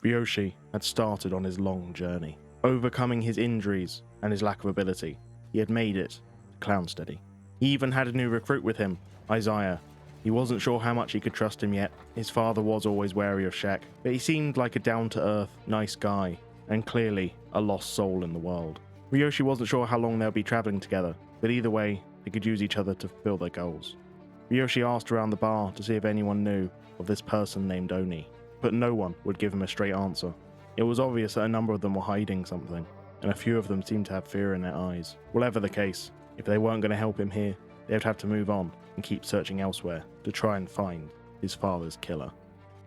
Ryoshi had started on his long journey. Overcoming his injuries and his lack of ability, he had made it to Clownsteady. He even had a new recruit with him, Isaiah. He wasn't sure how much he could trust him yet. His father was always wary of Shek, but he seemed like a down-to-earth, nice guy, and clearly a lost soul in the world. Ryoshi wasn't sure how long they'll be traveling together, but either way, they could use each other to fulfill their goals. Ryoshi asked around the bar to see if anyone knew of this person named Oni, but no one would give him a straight answer. It was obvious that a number of them were hiding something, and a few of them seemed to have fear in their eyes. Whatever the case, if they weren't going to help him here, they would have to move on and keep searching elsewhere to try and find his father's killer.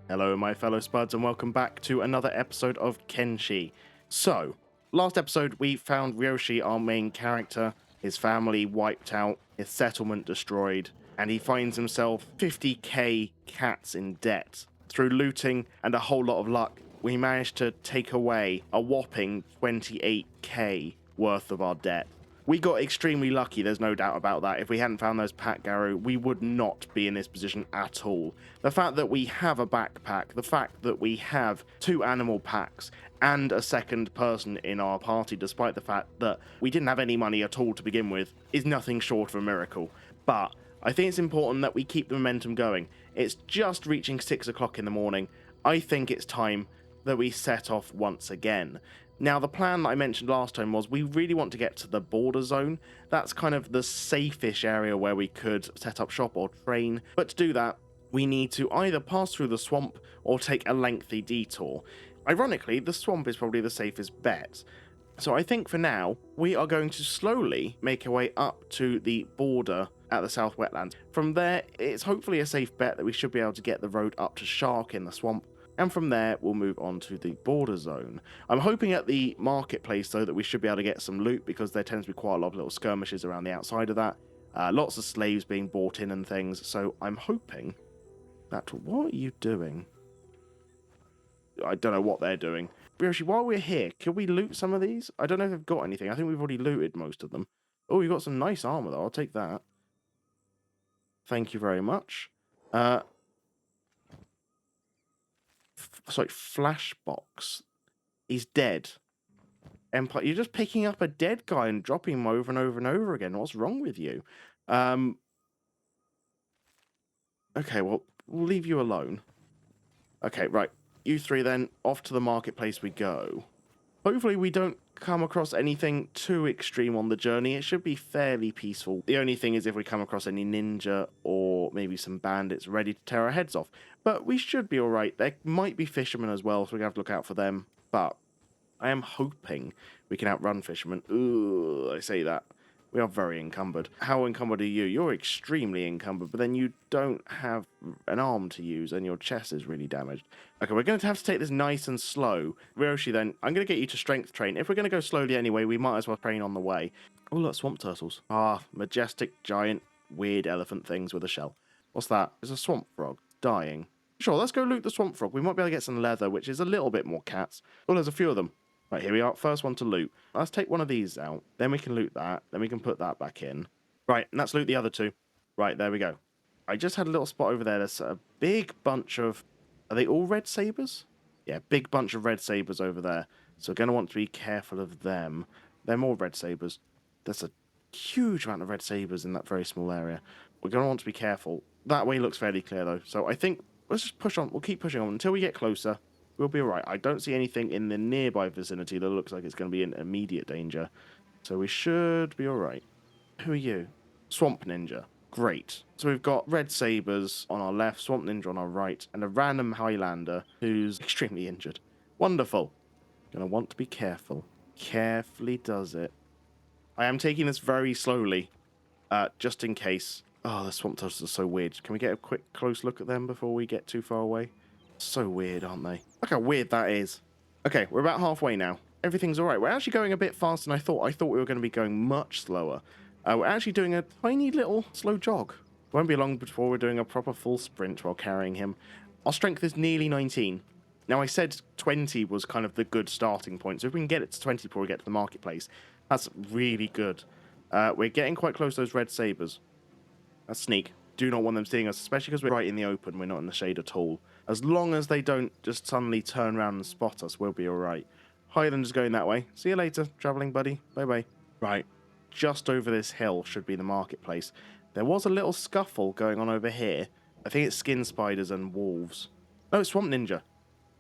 Hello my fellow Spuds and welcome back to another episode of Kenshi. So, last episode we found Ryoshi, our main character, his family wiped out, his settlement destroyed, and he finds himself 50k cats in debt. Through looting and a whole lot of luck, we managed to take away a whopping 28k worth of our debt. We got extremely lucky, there's no doubt about that. If we hadn't found those Pat Garou, we would not be in this position at all. The fact that we have a backpack, the fact that we have 2 animal packs, and a second person in our party, despite the fact that we didn't have any money at all to begin with, is nothing short of a miracle. But I think it's important that we keep the momentum going. It's just reaching 6 o'clock in the morning. I think it's time that we set off once again. Now, the plan that I mentioned last time was we really want to get to the border zone. That's kind of the safe-ish area where we could set up shop or train. But to do that, we need to either pass through the swamp or take a lengthy detour. Ironically, the swamp is probably the safest bet. So I think for now, we are going to slowly make our way up to the border at the South Wetlands. From there, it's hopefully a safe bet that we should be able to get the road up to Shark in the swamp. And from there, we'll move on to the border zone. I'm hoping at the marketplace, though, that we should be able to get some loot, because there tends to be quite a lot of little skirmishes around the outside of that. Lots of slaves being bought in and things, so I'm hoping that... What are you doing? I don't know what they're doing. Ryoshi, while we're here, can we loot some of these? I don't know if they've got anything. I think we've already looted most of them. Oh, you've got some nice armor, though. I'll take that. Thank you very much. Sorry, Flashbox. He's dead. Empire, you're just picking up a dead guy and dropping him over and over and over again. What's wrong with you? Okay, well, we'll leave you alone. Okay, right. You three then, off to the marketplace we go. Hopefully we don't come across anything too extreme on the journey. It should be fairly peaceful. The only thing is if we come across any ninja or maybe some bandits ready to tear our heads off. But we should be alright. There might be fishermen as well, so we have to look out for them. But I am hoping we can outrun fishermen. Ooh, I say that. We are very encumbered. How encumbered are you? You're extremely encumbered, but then you don't have an arm to use and your chest is really damaged. Okay, we're going to have to take this nice and slow. Ryoshi, then, I'm going to get you to strength train. If we're going to go slowly anyway, we might as well train on the way. Oh, look, swamp turtles. Ah, majestic, giant, weird elephant things with a shell. What's that? It's a swamp frog. Dying. Sure, let's go loot the swamp frog. We might be able to get some leather, which is a little bit more cats. Oh, there's a few of them. Right, here we are. First one to loot. Let's take one of these out. Then we can loot that. Then we can put that back in. Right, and let's loot the other 2. Right, there we go. I just had a little spot over there. There's a big bunch of... Are they all red sabers? Yeah, big bunch of red sabers over there. So we're going to want to be careful of them. They're more red sabers. There's a huge amount of red sabers in that very small area. We're going to want to be careful. That way looks fairly clear, though. So I think let's just push on. We'll keep pushing on until we get closer. We'll be alright. I don't see anything in the nearby vicinity that looks like it's going to be in immediate danger. So we should be alright. Who are you? Swamp Ninja. Great. So we've got red sabers on our left, Swamp Ninja on our right, and a random Highlander who's extremely injured. Wonderful. Gonna want to be careful. Carefully does it. I am taking this very slowly, just in case. Oh, the swamp turtles are so weird. Can we get a quick close look at them before we get too far away? So weird, aren't they? Look how weird that is. Okay, we're about halfway now. Everything's alright. We're actually going a bit faster than I thought. I thought we were going to be going much slower. We're actually doing a tiny little slow jog. It won't be long before we're doing a proper full sprint while carrying him. Our strength is nearly 19. Now, I said 20 was kind of the good starting point. So if we can get it to 20 before we get to the marketplace, that's really good. We're getting quite close to those red sabers. That's sneak. do not want them seeing us, especially because we're right in the open. We're not in the shade at all. As long as they don't just suddenly turn around and spot us, we'll be all right. Highlander's going that way. See you later, traveling buddy. Bye-bye. Right, just over this hill should be the marketplace. There was a little scuffle going on over here. I think it's skin spiders and wolves. Oh, it's swamp ninja.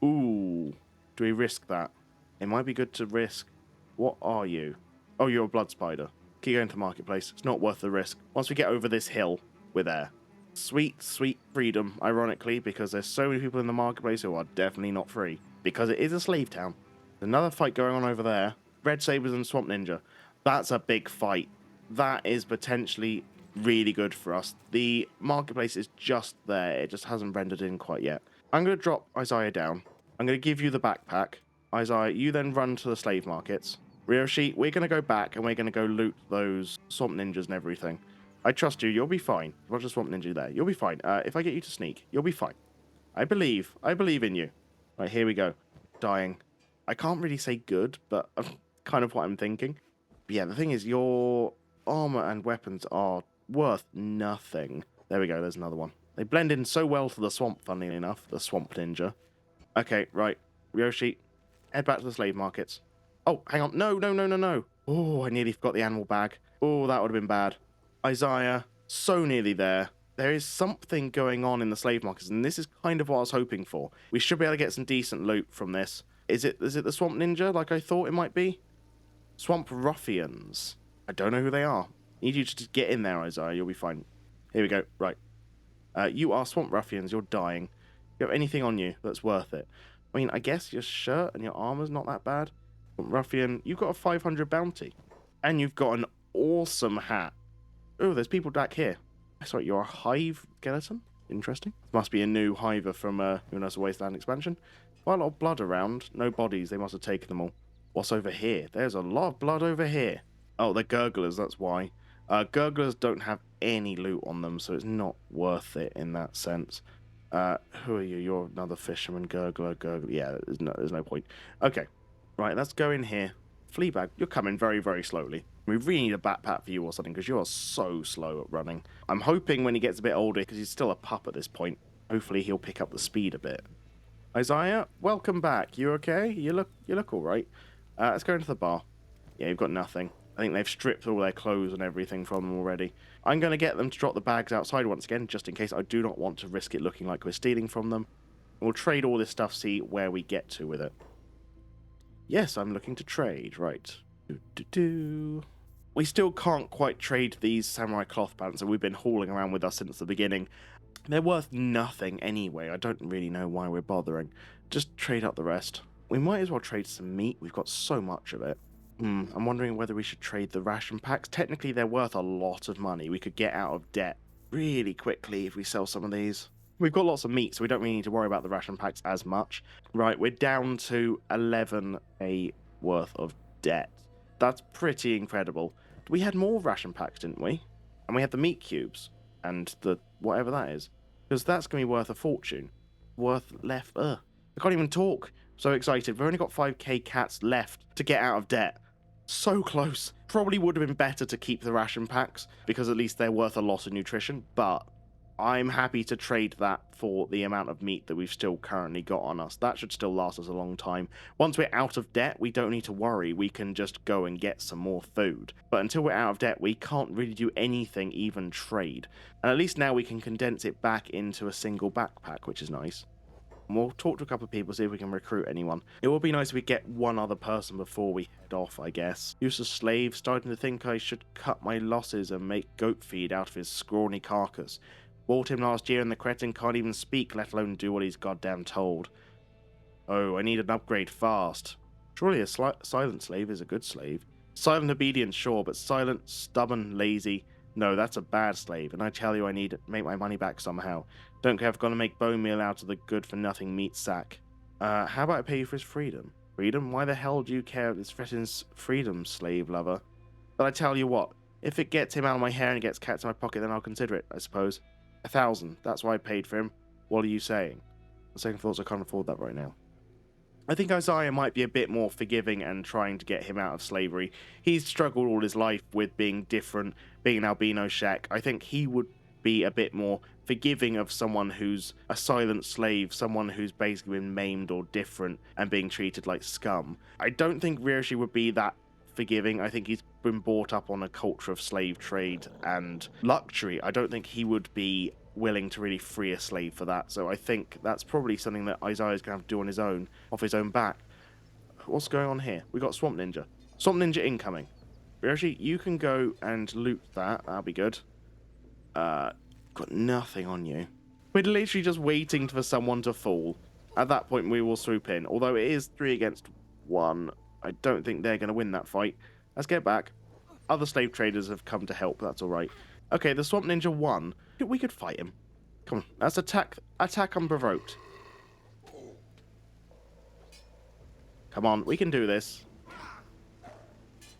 Ooh, do we risk that? It might be good to risk. What are you? Oh, you're a blood spider. Keep going to the marketplace. It's not worth the risk. Once we get over this hill, we're there. Sweet, sweet freedom, ironically, because there's so many people in the marketplace who are definitely not free. Because it is a slave town. Another fight going on over there. Red Sabers and Swamp Ninja. That's a big fight. That is potentially really good for us. The marketplace is just there. It just hasn't rendered in quite yet. I'm going to drop Isaiah down. I'm going to give you the backpack. Isaiah, you then run to the slave markets. Ryoshi, we're going to go back and we're going to go loot those Swamp Ninjas and everything. I trust you. You'll be fine. Watch the Swamp Ninja there. You'll be fine. If I get you to sneak, you'll be fine. I believe in you. Right, here we go. Dying. I can't really say good, but kind of what I'm thinking. But yeah, the thing is, your armor and weapons are worth nothing. There we go. There's another one. They blend in so well to the swamp, funnily enough. The Swamp Ninja. Okay, right. Ryoshi, head back to the slave markets. Oh, hang on. No. Oh, I nearly forgot the animal bag. Oh, that would have been bad. Isaiah, so nearly there. There is something going on in the slave markets, and this is kind of what I was hoping for. We should be able to get some decent loot from this. Is it the Swamp Ninja like I thought it might be? Swamp Ruffians. I don't know who they are. Need you to just get in there, Isaiah. You'll be fine. Here we go. Right. You are Swamp Ruffians. You're dying. You have anything on you that's worth it? I mean, I guess your shirt and your armor's not that bad. Swamp Ruffian, you've got a 500 bounty. And you've got an awesome hat. Oh, there's people back here. Sorry, you're a hive skeleton? Interesting. Must be a new hiver from Who Knows the Wasteland expansion. Quite a lot of blood around. No bodies. They must have taken them all. What's over here? There's a lot of blood over here. Oh, they're gurglers. That's why. Gurglers don't have any loot on them, so it's not worth it in that sense. Who are you? You're another fisherman. Gurgler. Yeah, there's no point. Okay. Right, let's go in here. Fleabag, you're coming very, very slowly. We really need a backpack for you or something, because you are so slow at running. I'm hoping when he gets a bit older, because he's still a pup at this point, hopefully he'll pick up the speed a bit. Isaiah, welcome back. You okay? You look all right. Let's go into the bar. Yeah, you've got nothing. I think they've stripped all their clothes and everything from them already. I'm going to get them to drop the bags outside once again, just in case. I do not want to risk it looking like we're stealing from them. We'll trade all this stuff, see where we get to with it. Yes, I'm looking to trade. Right. We still can't quite trade these samurai cloth pants that we've been hauling around with us since the beginning. They're worth nothing anyway. I don't really know why we're bothering. Just trade up the rest. We might as well trade some meat. We've got so much of it. I'm wondering whether we should trade the ration packs. Technically, they're worth a lot of money. We could get out of debt really quickly if we sell some of these. We've got lots of meat, so we don't really need to worry about the ration packs as much. Right, we're down to 11k worth of debt. That's pretty incredible. We had more ration packs, didn't we? And we had the meat cubes and the whatever that is. Because that's going to be worth a fortune. I can't even talk. So excited. We've only got 5k cats left to get out of debt. So close. Probably would have been better to keep the ration packs, because at least they're worth a lot of nutrition, but I'm happy to trade that for the amount of meat that we've still currently got on us. That should still last us a long time. Once we're out of debt, we don't need to worry. We can just go and get some more food. But until we're out of debt, we can't really do anything, even trade. And at least now we can condense it back into a single backpack, which is nice. And we'll talk to a couple of people, see if we can recruit anyone. It would be nice if we get one other person before we head off, I guess. Useless slave, starting to think I should cut my losses and make goat feed out of his scrawny carcass. Bought him last year and the cretin can't even speak, let alone do what he's goddamn told. Oh, I need an upgrade fast. Surely a silent slave is a good slave. Silent obedience, sure, but silent, stubborn, lazy. No, that's a bad slave, and I tell you I need to make my money back somehow. Don't care if I've got to make bone meal out of the good-for-nothing meat sack. How about I pay you for his freedom? Freedom? Why the hell do you care if this threatens freedom, slave lover? But I tell you what, if it gets him out of my hair and it gets cats in my pocket, then I'll consider it, I suppose. 1,000. That's why I paid for him. What are you saying? On second thoughts, I can't afford that right now. I think Isaiah might be a bit more forgiving and trying to get him out of slavery. He's struggled all his life with being different, being an albino shack. I think he would be a bit more forgiving of someone who's a silent slave, someone who's basically been maimed or different and being treated like scum. I don't think Ryoshi would be that forgiving. I think he's been brought up on a culture of slave trade and luxury. I don't think he would be willing to really free a slave for that. So I think that's probably something that Isaiah's going to have to do on his own, off his own back. What's going on here? We got Swamp Ninja. Swamp Ninja incoming. Ryoshi, you can go and loot that. That'll be good. Got nothing on you. We're literally just waiting for someone to fall. At that point, we will swoop in. Although it is 3 against 1, I don't think they're going to win that fight. Let's get back. Other slave traders have come to help. That's all right. Okay, the Swamp Ninja won. We could fight him. Come on. Let's attack unprovoked. Come on. We can do this.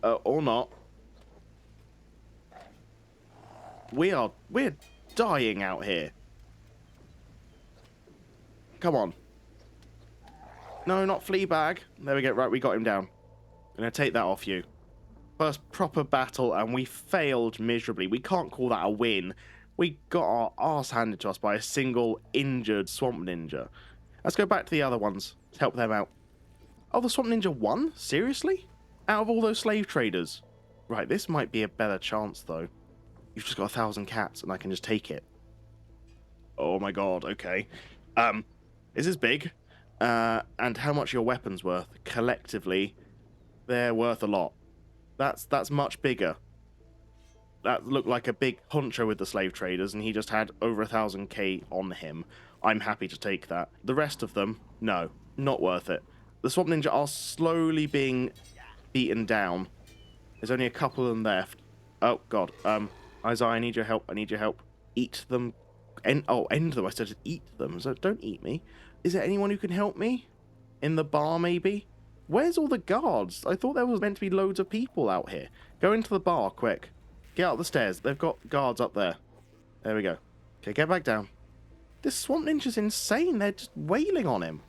Or not. We're dying out here. Come on. No, not Fleabag. There we go. Right, we got him down. I'm going to take that off you. First proper battle, and we failed miserably. We can't call that a win. We got our arse handed to us by a single injured Swamp Ninja. Let's go back to the other ones to help them out. Oh, the Swamp Ninja won? Seriously? Out of all those slave traders? Right, this might be a better chance, though. You've just got 1,000 cats, and I can just take it. Oh my god, okay. This is big. And how much are your weapons worth? Collectively, they're worth a lot. That's much bigger. That looked like a big honcho with the slave traders, and he just had over 1,000k on him. I'm happy to take that. The rest of them, no, not worth it. The Swamp Ninja are slowly being beaten down. There's only a couple of them left. Oh, God. Isaiah, I need your help. I need your help. Eat them. End them. I said eat them. So don't eat me. Is there anyone who can help me? In the bar, maybe? Where's all the guards? I thought there was meant to be loads of people out here. Go into the bar, quick. Get out the stairs. They've got guards up there. There we go. Okay, get back down. This Swamp Ninja's insane. They're just wailing on him.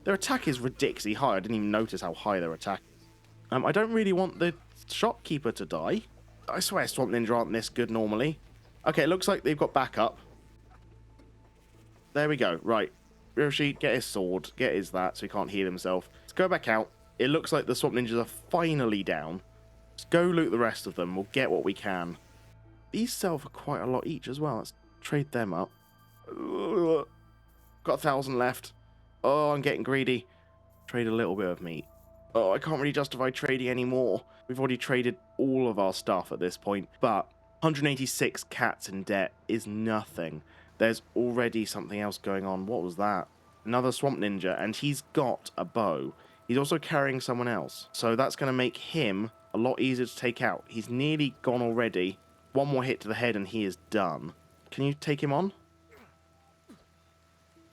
Their attack is ridiculously high. I didn't even notice how high their attack is. I don't really want the shopkeeper to die. I swear Swamp Ninja aren't this good normally. Okay, it looks like they've got backup. There we go. Right. Ryoshi, get his sword. Get his that so he can't heal himself. Let's go back out. It looks like the Swamp Ninjas are finally down. Let's go loot the rest of them. We'll get what we can. These sell for quite a lot each as well. Let's trade them up. Ugh. Got 1,000 left. Oh, I'm getting greedy. Trade a little bit of meat. Oh, I can't really justify trading anymore. We've already traded all of our stuff at this point. But 186 cats in debt is nothing. There's already something else going on. What was that? Another Swamp Ninja, and he's got a bow. He's also carrying someone else. So that's going to make him a lot easier to take out. He's nearly gone already. One more hit to the head and he is done. Can you take him on?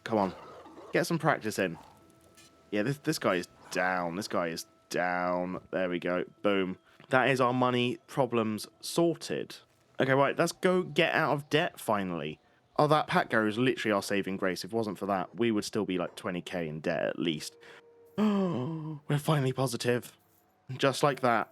Come on. Get some practice in. Yeah, this guy is down. This guy is down. There we go. Boom. That is our money problems sorted. Okay, right. Let's go get out of debt finally. Oh, that Patgo is literally our saving grace. If it wasn't for that, we would still be like 20k in debt at least. Oh, we're finally positive. Just like that,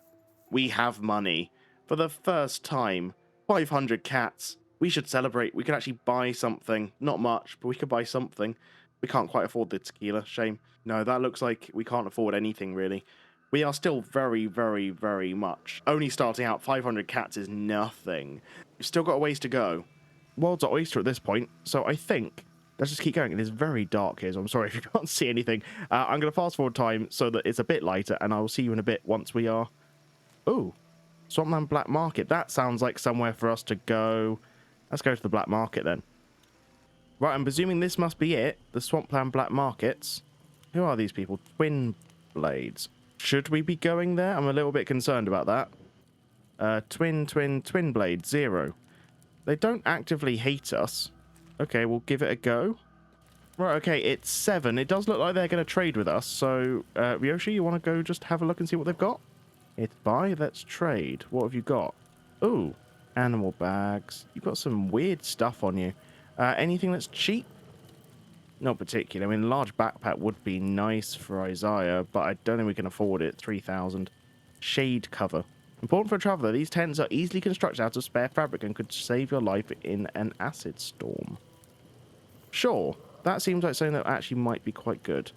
we have money. For the first time, 500 cats. We should celebrate. We could actually buy something. Not much, but we could buy something. We can't quite afford the tequila. Shame. No, that looks like we can't afford anything, really. We are still very, very, very much only starting out. 500 cats is nothing. We've still got a ways to go. World's our oyster at this point, so I think let's just keep going. It is very dark here, so I'm sorry if you can't see anything. I'm going to fast forward time so that it's a bit lighter, and I will see you in a bit once we are... Ooh, Swampland Black Market. That sounds like somewhere for us to go. Let's go to the Black Market then. Right, I'm presuming this must be it. The Swampland Black Markets. Who are these people? Twin Blades. Should we be going there? I'm a little bit concerned about that. Twin Blade, 0. They don't actively hate us. Okay, we'll give it a go. Right, okay, it's 7. It does look like they're going to trade with us. So, Ryoshi, you want to go just have a look and see what they've got? It's buy, let's trade. What have you got? Ooh, animal bags. You've got some weird stuff on you. Anything that's cheap? Not particular. I mean, a large backpack would be nice for Isaiah, but I don't think we can afford it. 3,000. Shade cover. Important for a traveler, these tents are easily constructed out of spare fabric and could save your life in an acid storm. Sure, that seems like something that actually might be quite good.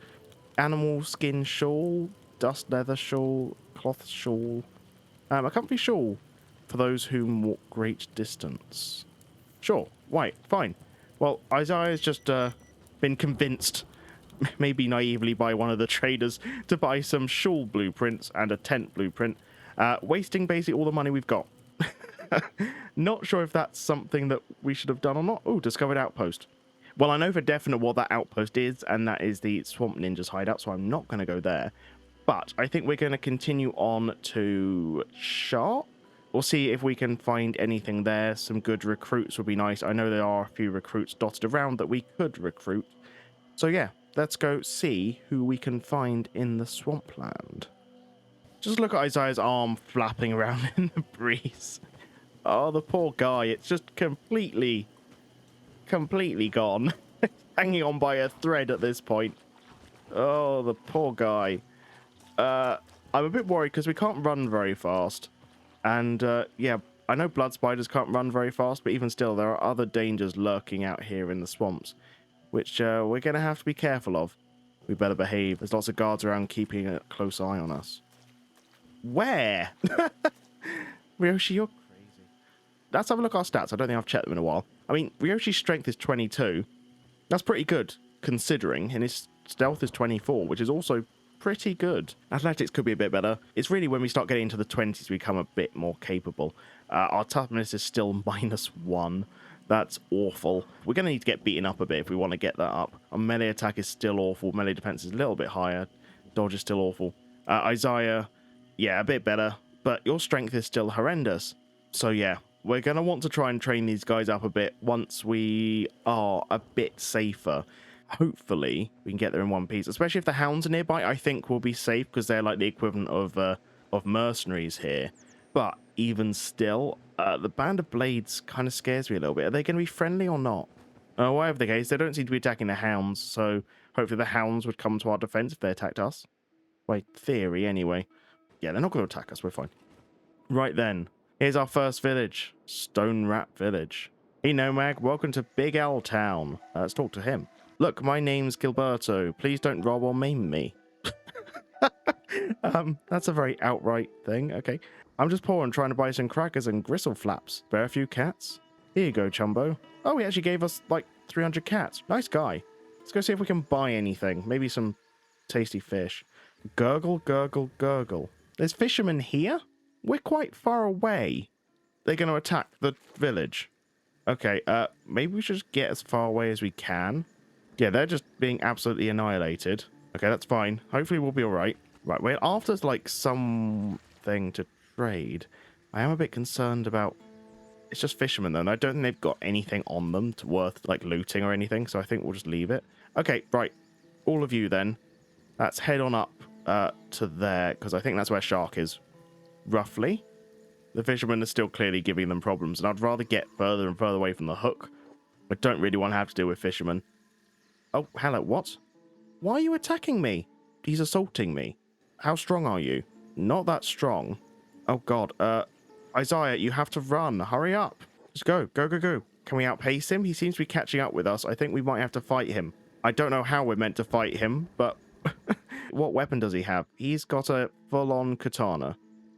Animal skin shawl, dust leather shawl, cloth shawl. A comfy shawl for those who walk great distance. Sure, right, fine. Well, Isaiah's just been convinced, maybe naively by one of the traders, to buy some shawl blueprints and a tent blueprint, wasting basically all the money we've got. Not sure if that's something that we should have done or not. Oh, discovered outpost. Well, I know for definite what that outpost is, and that is the Swamp Ninjas hideout, so I'm not going to go there. But I think we're going to continue on to Shark. We'll see if we can find anything there. Some good recruits would be nice. I know there are a few recruits dotted around that we could recruit. So yeah, let's go see who we can find in the swampland. Just look at Isaiah's arm flapping around in the breeze. Oh, the poor guy. It's just completely gone. Hanging on by a thread at this point. Oh, the poor guy. I'm a bit worried because we can't run very fast. And, yeah, I know blood spiders can't run very fast, but even still, there are other dangers lurking out here in the swamps, which we're going to have to be careful of. We better behave. There's lots of guards around keeping a close eye on us. Where? Ryoshi, you're crazy. Let's have a look at our stats. I don't think I've checked them in a while. I mean, Ryoshi's strength is 22. That's pretty good, considering, and his stealth is 24, which is also pretty good. Athletics could be a bit better. It's really when we start getting into the 20s we become a bit more capable. Our toughness is still -1. That's awful. We're going to need to get beaten up a bit if we want to get that up. Our melee attack is still awful. Melee defense is a little bit higher. Dodge is still awful. Isaiah, yeah, a bit better. But your strength is still horrendous. So yeah, we're going to want to try and train these guys up a bit once we are a bit safer. Hopefully, we can get there in one piece. Especially if the hounds are nearby, I think we'll be safe because they're like the equivalent of mercenaries here. But even still, the band of blades kind of scares me a little bit. Are they going to be friendly or not? Whatever the case, they don't seem to be attacking the hounds, so hopefully the hounds would come to our defense if they attacked us. By theory, anyway. Yeah, they're not going to attack us. We're fine. Right then, here's our first village. Stone Rat Village. Hey, Nomag, welcome to Big L Town. Let's talk to him. Look, my name's Gilberto. Please don't rob or maim me. That's a very outright thing. Okay. I'm just poor and trying to buy some crackers and gristle flaps. Spare a few cats? Here you go, Chumbo. Oh, he actually gave us, like, 300 cats. Nice guy. Let's go see if we can buy anything. Maybe some tasty fish. Gurgle, gurgle, gurgle. There's fishermen here? We're quite far away. They're going to attack the village. Okay, maybe we should just get as far away as we can. Yeah, they're just being absolutely annihilated. Okay, that's fine. Hopefully we'll be all right. Right, we're after, like, something to trade. I am a bit concerned about... It's just fishermen, though, and I don't think they've got anything on them to worth, like, looting or anything, so I think we'll just leave it. Okay, right. All of you, then. Let's head on up to there, because I think that's where Shark is, roughly. The fishermen are still clearly giving them problems, and I'd rather get further and further away from the hook. I don't really want to have to deal with fishermen. Oh, hello, what? Why are you attacking me? He's assaulting me. How strong are you? Not that strong. Oh, God. Isaiah, you have to run. Hurry up. Just go. Go, go, go. Can we outpace him? He seems to be catching up with us. I think we might have to fight him. I don't know how we're meant to fight him, but... What weapon does he have? He's got a full-on katana.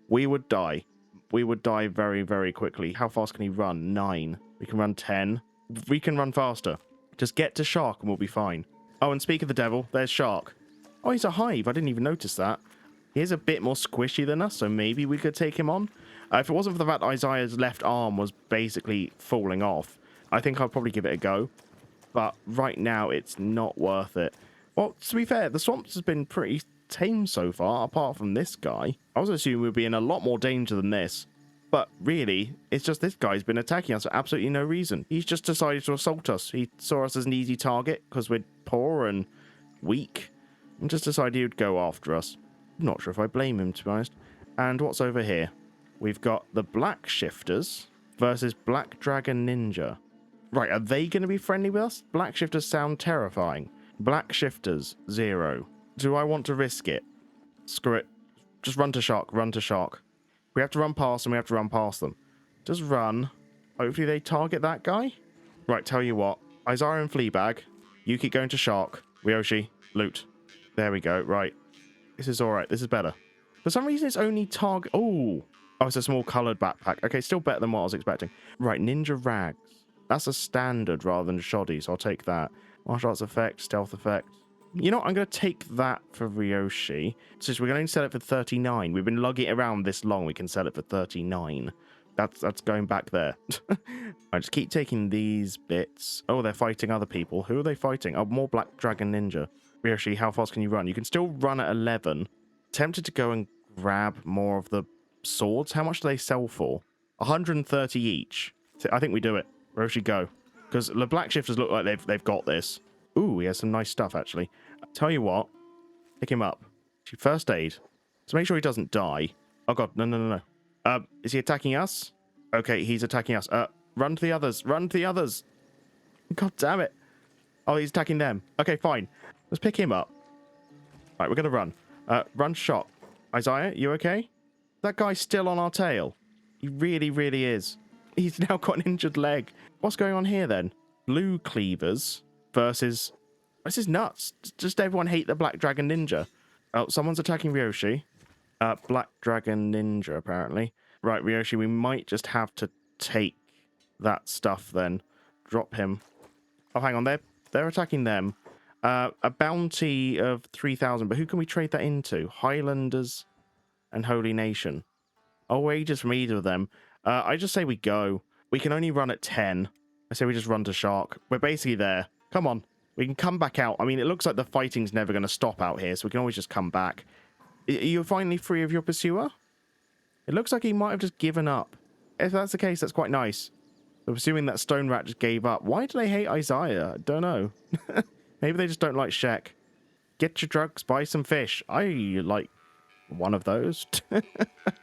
We would die. We would die very, very quickly. How fast can he run? 9. We can run 10. We can run faster. Just get to Shark and we'll be fine. Oh, and speak of the devil, there's Shark. Oh, he's a hive. I didn't even notice that. He's a bit more squishy than us, so maybe we could take him on. If it wasn't for the fact that Isaiah's left arm was basically falling off, I think I'd probably give it a go. But right now, it's not worth it. Well, to be fair, the swamps has been pretty tame so far, apart from this guy. I was assuming we'd be in a lot more danger than this. But really, it's just this guy's been attacking us for absolutely no reason. He's just decided to assault us. He saw us as an easy target because we're poor and weak. And just decided he would go after us. I'm not sure if I blame him, to be honest. And what's over here? We've got the Black Shifters versus Black Dragon Ninja. Right, are they going to be friendly with us? Black Shifters sound terrifying. Black Shifters, 0. Do I want to risk it? Screw it. Just run to Shark, run to Shark. We have to run past them. We have to run past them. Just run. Hopefully they target that guy. Right, tell you what. Isaiah and Fleabag. You keep going to Shark. Ryoshi, loot. There we go. Right. This is all right. This is better. For some reason, it's only target... Oh, it's a small coloured backpack. Okay, still better than what I was expecting. Right, ninja rags. That's a standard rather than shoddy, so I'll take that. Martial arts effect, stealth effect. You know what? I'm going to take that for Ryoshi. Since we're going to sell it for 39. We've been lugging it around this long. We can sell it for 39. That's going back there. I just keep taking these bits. Oh, they're fighting other people. Who are they fighting? Oh, more Black Dragon Ninja. Ryoshi, how fast can you run? You can still run at 11. Tempted to go and grab more of the swords. How much do they sell for? 130 each. I think we do it. Ryoshi, go. Because the Black Shifters look like they've got this. Ooh, he has some nice stuff, actually. Tell you what. Pick him up. First aid. So make sure he doesn't die. Oh, God. No. Is he attacking us? Okay, he's attacking us. Run to the others. Run to the others. God damn it. Oh, he's attacking them. Okay, fine. Let's pick him up. All right, we're going to run. Run shot. Isaiah, you okay? That guy's still on our tail. He really, really is. He's now got an injured leg. What's going on here, then? Blue cleavers versus... This is nuts. Just everyone hate the Black Dragon Ninja. Oh, someone's attacking Ryoshi. Black Dragon Ninja, apparently. Right, Ryoshi, we might just have to take that stuff then. Drop him. Oh, hang on. They're attacking them. A bounty of 3,000, but who can we trade that into? Highlanders and Holy Nation. Oh, wages from either of them. I just say we go. We can only run at 10. I say we just run to Shark. We're basically there. Come on. We can come back out. I mean, it looks like the fighting's never going to stop out here, so we can always just come back. Are you finally free of your pursuer? It looks like he might have just given up. If that's the case, that's quite nice. I'm assuming that stone rat just gave up. Why do they hate Isaiah? I don't know. Maybe they just don't like Shek. Get your drugs, buy some fish. I like one of those.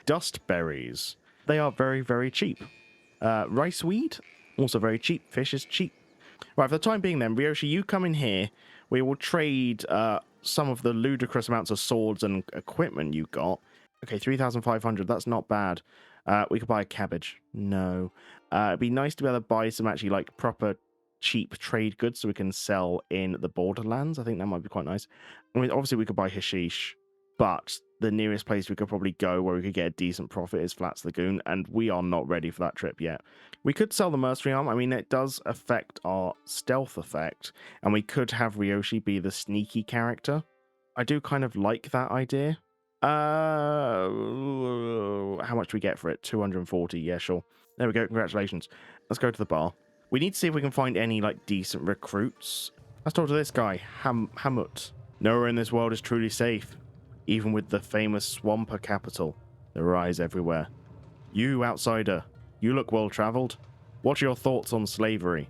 Dust berries. They are very, very cheap. Rice weed, also very cheap. Fish is cheap. Right, for the time being then, Ryoshi, you come in here. We will trade some of the ludicrous amounts of swords and equipment you got. Okay, 3,500. That's not bad. We could buy a cabbage. No. It'd be nice to be able to buy some actually like proper cheap trade goods so we can sell in the borderlands. I think that might be quite nice. I mean, obviously we could buy hashish, but the nearest place we could probably go where we could get a decent profit is Flats Lagoon, and we are not ready for that trip yet. We could sell the mercenary arm. I mean, it does affect our stealth effect, and we could have Ryoshi be the sneaky character. I do kind of like that idea. How much do we get for it? 240. Yeah, sure. There we go. Congratulations. Let's go to the bar. We need to see if we can find any like decent recruits. Let's talk to this guy, Hamut. Nowhere in this world is truly safe. Even with the famous Swamper capital, there are eyes everywhere. You, outsider, you look well-traveled. What are your thoughts on slavery?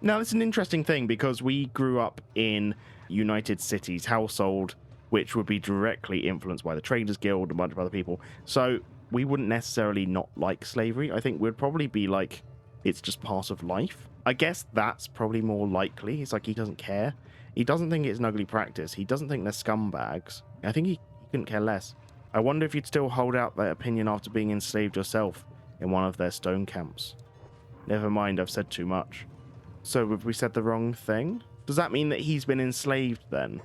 Now, it's an interesting thing because we grew up in United Cities household, which would be directly influenced by the Traders Guild and a bunch of other people. So we wouldn't necessarily not like slavery. I think we'd probably be like, it's just part of life. I guess that's probably more likely. It's like he doesn't care. He doesn't think it's an ugly practice. He doesn't think they're scumbags. I think he couldn't care less. I wonder if you'd still hold out that opinion after being enslaved yourself in one of their stone camps. Never mind, I've said too much. So have we said the wrong thing? Does that mean that he's been enslaved then?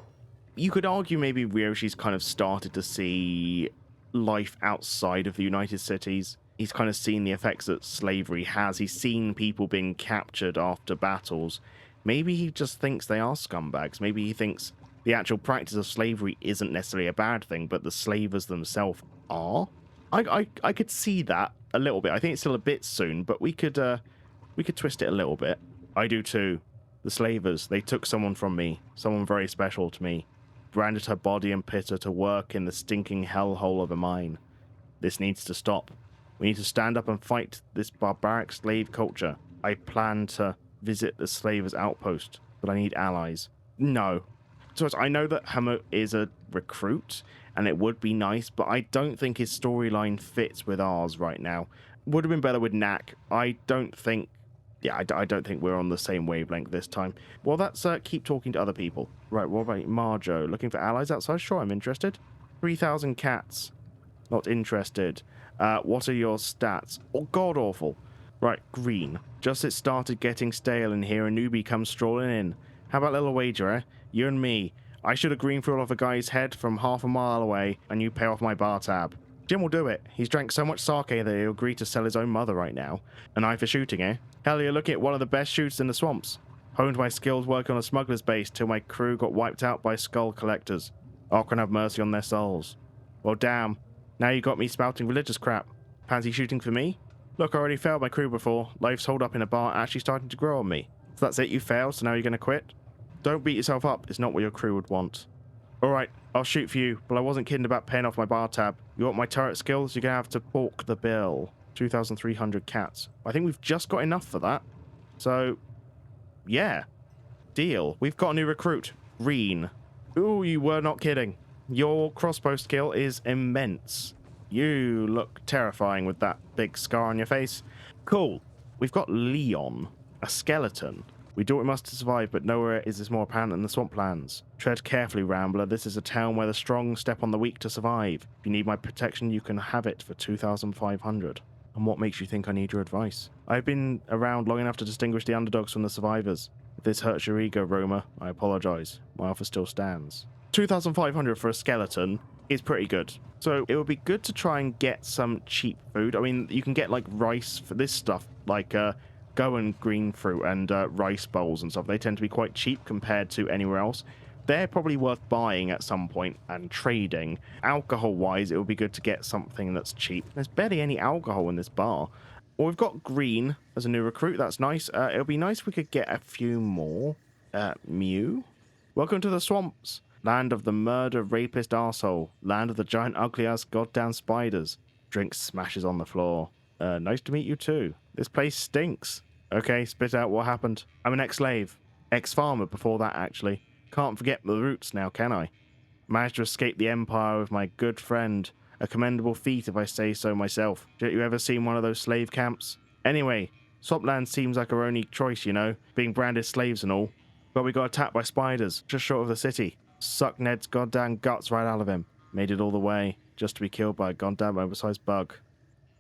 You could argue maybe Ryoshi's kind of started to see life outside of the United Cities. He's kind of seen the effects that slavery has. He's seen people being captured after battles. Maybe he just thinks they are scumbags. Maybe he thinks the actual practice of slavery isn't necessarily a bad thing, but the slavers themselves are. I could see that a little bit. I think it's still a bit soon, but we could twist it a little bit. I do too. The slavers, they took someone from me, someone very special to me, branded her body and pit her to work in the stinking hellhole of a mine. This needs to stop. We need to stand up and fight this barbaric slave culture. I plan to visit the slavers' outpost, but I need allies. No. So I know that Hamut is a recruit, and it would be nice, but I don't think his storyline fits with ours right now. Would have been better with Nak. I don't think we're on the same wavelength this time. Well, that's keep talking to other people. Right, what about Marjo? Looking for allies outside? Sure, I'm interested. 3,000 cats. Not interested. What are your stats? Oh, god awful. Right, green. Just it started getting stale in here, a newbie comes strolling in. How about a little wager, eh? You and me. I should have green through off a guy's head from half a mile away, and you pay off my bar tab. Jim will do it. He's drank so much sake that he'll agree to sell his own mother right now. An eye for shooting, eh? Hell, you're looking at one of the best shoots in the swamps. Honed my skills working on a smuggler's base till my crew got wiped out by skull collectors. Arkhan have mercy on their souls. Well, damn. Now you got me spouting religious crap. Fancy shooting for me? Look, I already failed my crew before. Life's holed up in a bar actually starting to grow on me. So that's it, you failed, so now you're going to quit? Don't beat yourself up. It's not what your crew would want. Alright, I'll shoot for you, but I wasn't kidding about paying off my bar tab. You want my turret skills? You're going to have to pork the bill. 2,300 cats. I think we've just got enough for that. So, yeah. Deal. We've got a new recruit. Green. Ooh, you were not kidding. Your crossbow skill is immense. You look terrifying with that big scar on your face. Cool. We've got Leon, a skeleton. We do what we must to survive, but nowhere is this more apparent than the swamplands. Tread carefully, Rambler. This is a town where the strong step on the weak to survive. If you need my protection, you can have it for 2,500. And what makes you think I need your advice? I've been around long enough to distinguish the underdogs from the survivors. If this hurts your ego, Roma, I apologize. My offer still stands. 2,500 for a skeleton is pretty good. So it would be good to try and get some cheap food. I mean, you can get like rice for this stuff, like go and green fruit and rice bowls and stuff. They tend to be quite cheap compared to anywhere else. They're probably worth buying at some point and trading. Alcohol-wise, it would be good to get something that's cheap. There's barely any alcohol in this bar. Well, we've got green as a new recruit. That's nice. It would be nice if we could get a few more. Mew? Welcome to the swamps. Land of the murder rapist arsehole. Land of the giant ugly-ass goddamn spiders. Drink smashes on the floor. Nice to meet you too. This place stinks. Okay, spit out what happened. I'm an ex-slave. Ex-farmer before that, actually. Can't forget the roots now, can I? Managed to escape the Empire with my good friend. A commendable feat, if I say so myself. Did you ever seen one of those slave camps? Anyway, Swampland seems like our only choice, you know, being branded slaves and all. But we got attacked by spiders, just short of the city. Sucked Ned's goddamn guts right out of him. Made it all the way, just to be killed by a goddamn oversized bug.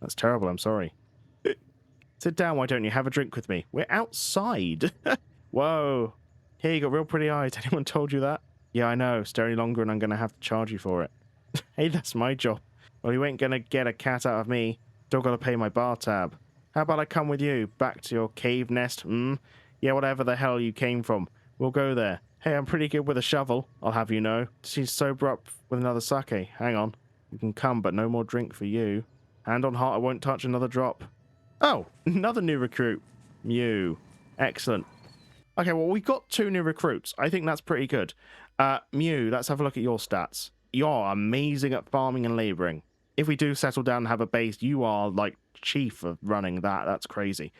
That's terrible, I'm sorry. Sit down, why don't you? Have a drink with me. We're outside. Whoa. Here, you got real pretty eyes. Anyone told you that? Yeah, I know. Stay any longer and I'm going to have to charge you for it. Hey, that's my job. Well, you ain't going to get a cat out of me. Still got to pay my bar tab. How about I come with you? Back to your cave nest? Yeah, whatever the hell you came from. We'll go there. Hey, I'm pretty good with a shovel, I'll have you know. She's sober up with another sake. Hang on. You can come, but no more drink for you. Hand on heart, I won't touch another drop. Oh, another new recruit. Mew. Excellent. Okay, well, we've got 2 new recruits. I think that's pretty good. Mew, let's have a look at your stats. You're amazing at farming and labouring. If we do settle down and have a base, you are, like, chief of running that. That's crazy.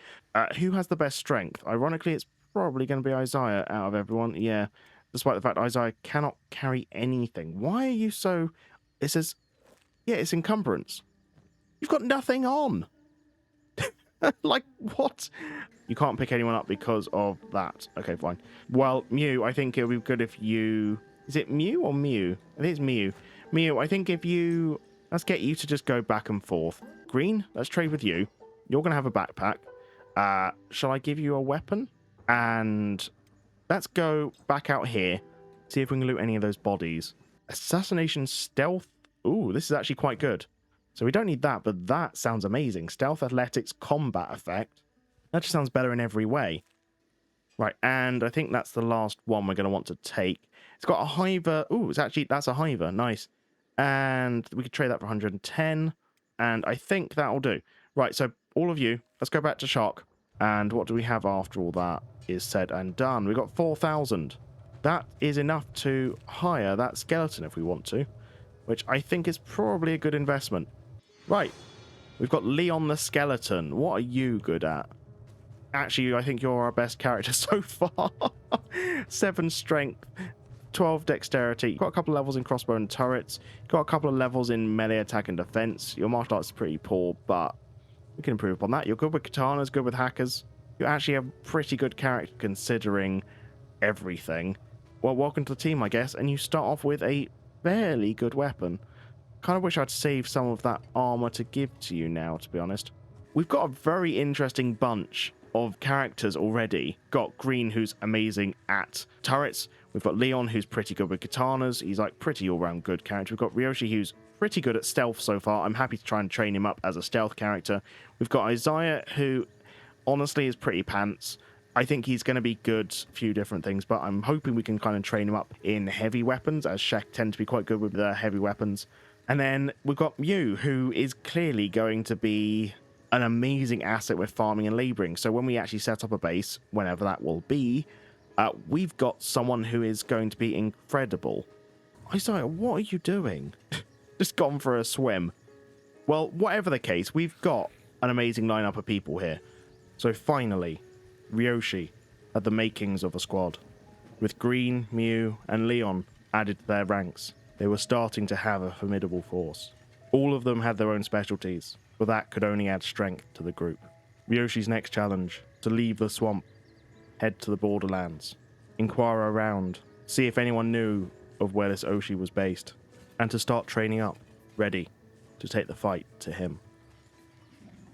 Who has the best strength? Ironically, it's probably going to be Isaiah out of everyone. Yeah, despite the fact Isaiah cannot carry anything. Why are you so... It says... Yeah, it's encumbrance. You've got nothing on. Like, what? You can't pick anyone up because of that. Okay, fine. Well, Mew, I think it would be good if you... Is it Mew or Mew? I think it's Mew. Mew, I think if you... Let's get you to just go back and forth. Green, let's trade with you. You're going to have a backpack. Shall I give you a weapon? And let's go back out here. See if we can loot any of those bodies. Assassination stealth. Ooh, this is actually quite good. So we don't need that, but that sounds amazing. Stealth, athletics, combat effect. That just sounds better in every way. Right, and I think that's the last one we're going to want to take. It's got a hiver. Ooh, it's actually, that's a hiver. Nice. And we could trade that for 110. And I think that'll do. Right, so all of you, let's go back to Shock. And what do we have after all that is said and done? We've got 4,000. That is enough to hire that skeleton if we want to, which I think is probably a good investment. Right, we've got Leon the Skeleton. What are you good at? Actually, I think you're our best character so far. 7 strength, 12 dexterity. You've got a couple of levels in crossbow and turrets. You've got a couple of levels in melee attack and defense. Your martial arts is pretty poor, but we can improve upon that. You're good with katanas, good with hackers. You actually have a pretty good character considering everything. Well, welcome to the team, I guess. And you start off with a fairly good weapon. kind of wish I'd saved some of that armor to give to you now, to be honest. We've got a very interesting bunch of characters already. Got Green, who's amazing at turrets. We've got Leon, who's pretty good with katanas. He's like pretty all-round good character. We've got Ryoshi, who's pretty good at stealth so far. I'm happy to try and train him up as a stealth character. We've got Isaiah, who honestly is pretty pants. I think he's going to be good a few different things, but I'm hoping we can kind of train him up in heavy weapons, as Shek tend to be quite good with their heavy weapons. And then we've got Mew, who is clearly going to be an amazing asset with farming and laboring. So when we actually set up a base, whenever that will be, we've got someone who is going to be incredible. Isaiah, what are you doing? Just gone for a swim. Well, whatever the case, we've got an amazing lineup of people here. So finally, Ryoshi had the makings of a squad. With Green, Mew, and Leon added to their ranks, they were starting to have a formidable force. All of them had their own specialties, but that could only add strength to the group. Ryoshi's next challenge: to leave the swamp, head to the borderlands, inquire around, see if anyone knew of where this Oshi was based, and to start training up, ready to take the fight to him.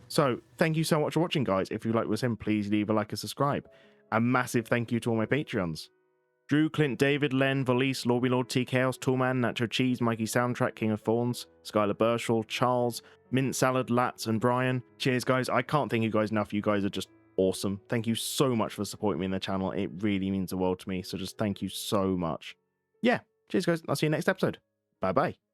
So, thank you so much for watching, guys. If you like what was him, please leave a like and subscribe. A massive thank you to all my Patreons: Drew, Clint, David, Len, Valise, Lord, TKLs, Toolman, Nacho Cheese, Mikey Soundtrack, King of Thorns, Skylar Burshall, Charles, Mint Salad, Lats, and Brian. Cheers, guys. I can't thank you guys enough. You guys are just awesome. Thank you so much for supporting me in the channel. It really means the world to me. So just thank you so much. Yeah, cheers, guys. I'll see you next episode. Bye-bye.